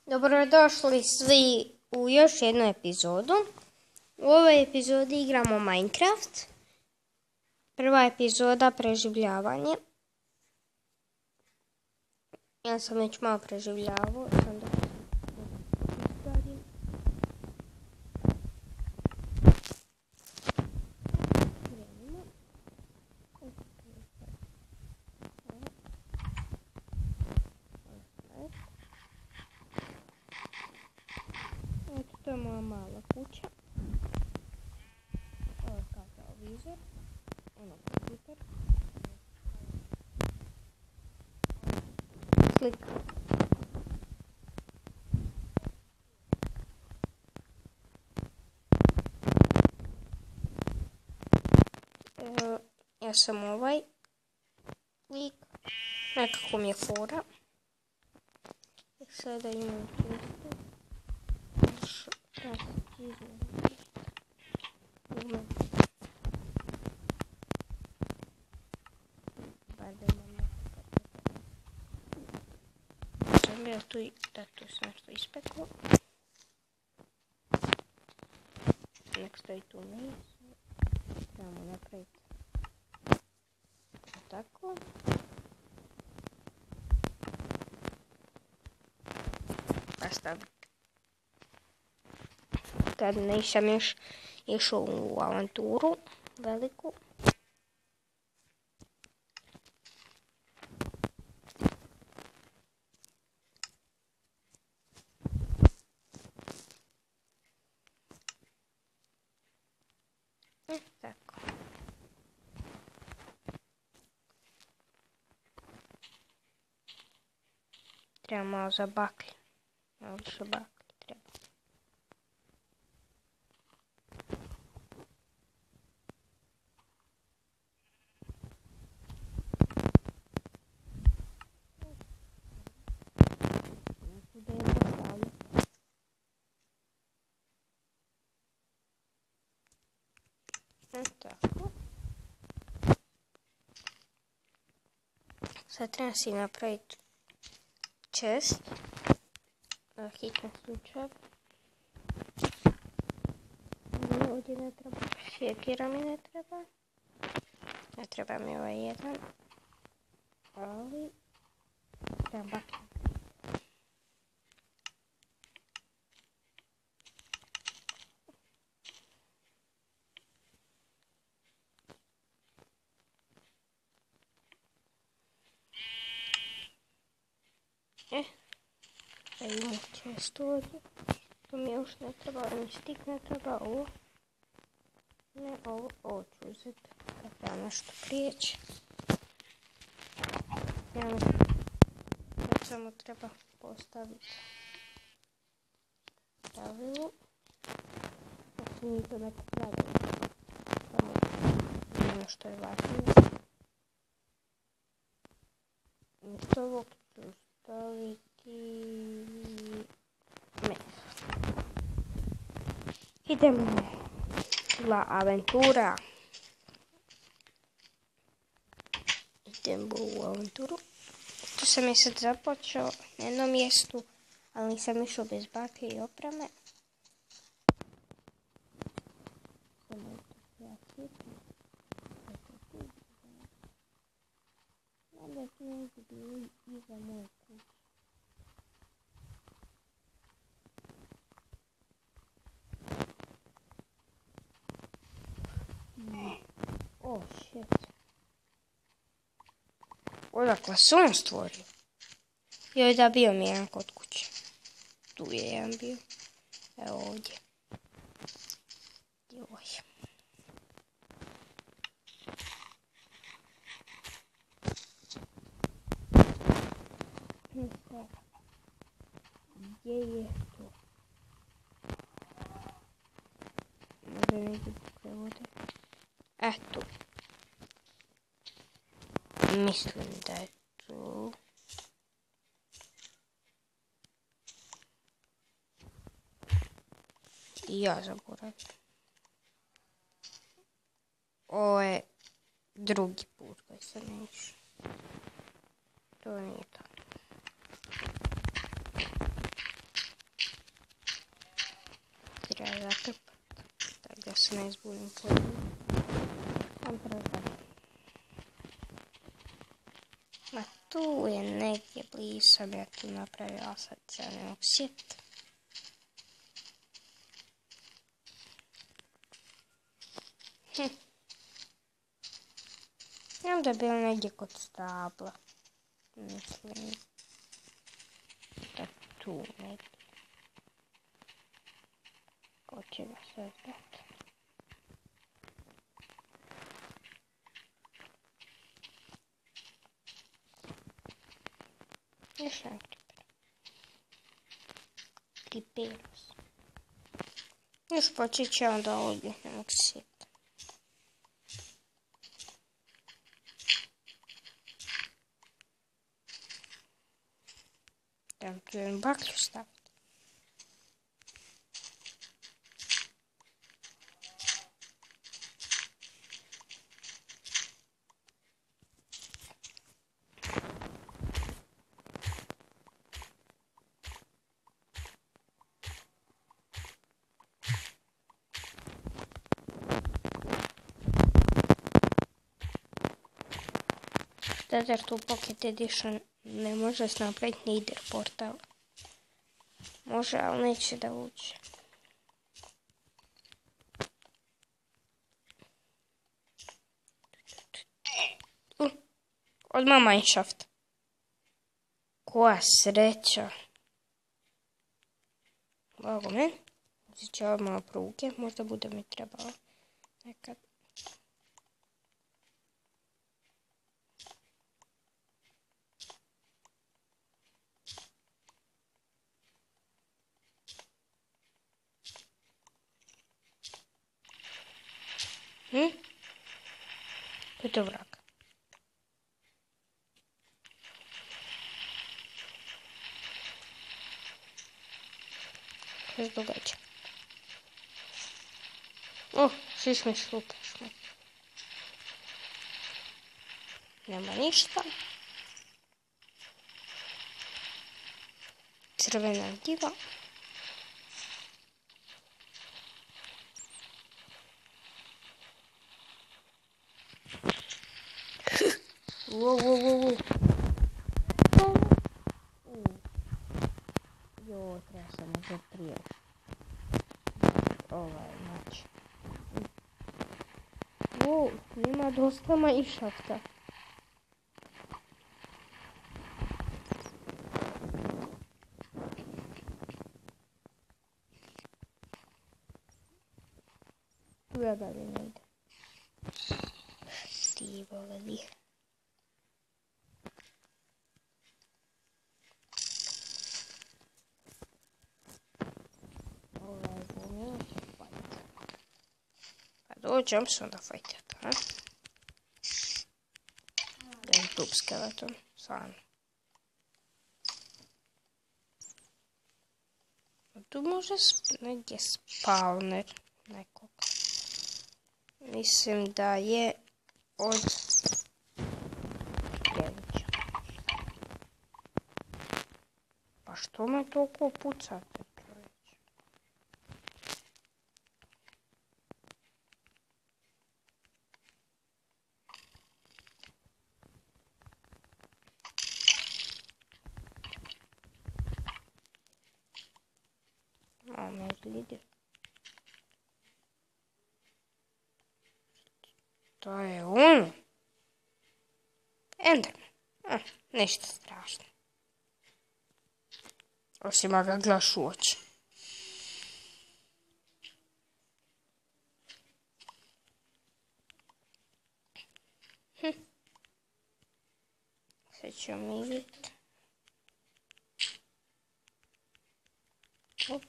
Dobrodošli svi u još jednu epizodu. U ovoj epizodi igramo Minecraft. Prva epizoda preživljavanje. Ja sam već malo preživljavao. To je moja mala kuća. Ovo je kao televizor. Ono kompjuter. Slika. Ja sam ovaj lik. Nekako mi je fora. Sada imam čisto. Sam bio tu da tu sam nešto ispekao. Nek stoji tu niz. Trebamo napraviti tako. Pa staviti. Kad nisam još išao u avanturu veliku. Tako. Treba malo za baklju. Malo više baklju treba. Tako. Sad treba si napraviti chest. Hitno slučaj. Ovdje ne treba. Sjekira mi ne treba. Ne treba mi ovaj jedan. Ali treba baklja. Imamo često ovdje. To mi još ne treba, ni stik ne treba, ovo. Ne, ovo ću uzeti. Kad ja nešto prijeći. Sad samo treba postaviti pravilu. Znači nije to neko pravilo. Samo ono što je važno. Iz ovog ću staviti meso. Idemo la aventura. Idemo u aventuru. Tu sam je sad započeo na jednom mjestu, ali nisam išao bez baklje i opreme. Onda tu neki bili iza moje kuće. Oh shit. Odakle se on stvorio? Joj da, bio mi jedan kod kuće. Tu je jedan bio. Evo ovdje. Joj. Gdje je to? Možda negdje bukle vode. Tu. Mislim da je tu. I ja zaboravim. Ovo je drugi put koji sam išao. To nije to. se ne izbunim pojedinom. Ma tu je negdje blizu, sam ja tu napravila sad crni oksid. Ja onda je bilo negdje kod stabla. Mislim da tu negdje. Ko će ga sve znati? Još jedan kriper. Kriperus. Još počet će onda ognjenom oksid. Trebam tu jednu baklju staviti. Tether tu Pocket Edition ne može se napraviti ni Nether portal. Može, ali neće da uđe. Odmah Mineshaft. Koja sreća. Blago meni. Uzet ću odmah pruge. Možda bude mi trebalo nekad. Ko je to vrag? Što se događa? Sviš mi šlukaš me. Nema ništa. Crvena gljiva. Wow. Jo, treba sam uzeti prije. Znači. Ima dosta Mineshafta. Ja dalje ne ide. Ti voleli. Dođem se onda fajtati, ha? Jedan tub skeleton, stvarno. Tu može negdje spawner nekog. Mislim da je od Gevića. Pa što me toliko pucate? Lider. To je on. Enderman. Ništa strašno. Osim ga gledaš u oči. Sad ćemo vidjeti. Hop.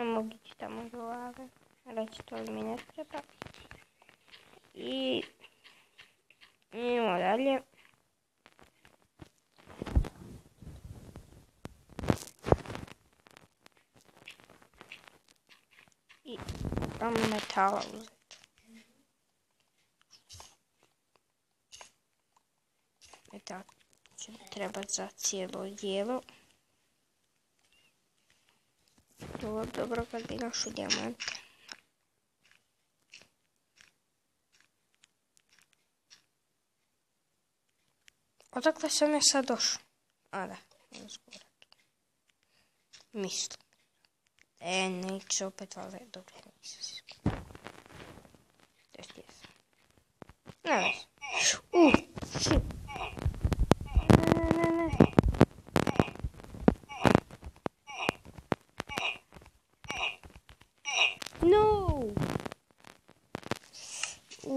Mogu ići tamo do lave, reći to mi ne treba. I idemo dalje. moram metala uzeti. Metal će mi trebati za cijelo dijelo. Bilo dobro kad bi našu dijamante. Odakle sam ja sad došao? A da, uzgora. Mislim. Neće opet valjda dobro. Ne vezi. Shit. Ne. No! Ti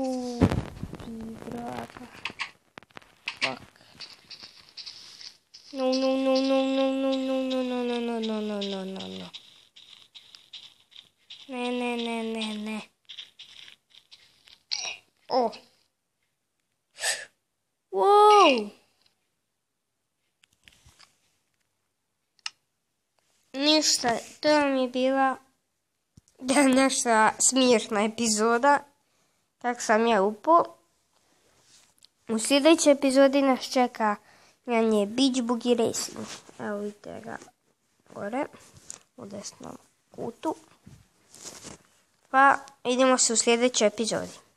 braka. Fuck. No. Ne. Oh. Wow. Ništa, to vam je bila naša smiješna epizoda. Tak sam ja upao. U sljedećoj epizodi nas čeka Beach Boogie Racing. Evo vidite ga gore u desnom kutu. Pa idemo se u sljedećoj epizodi.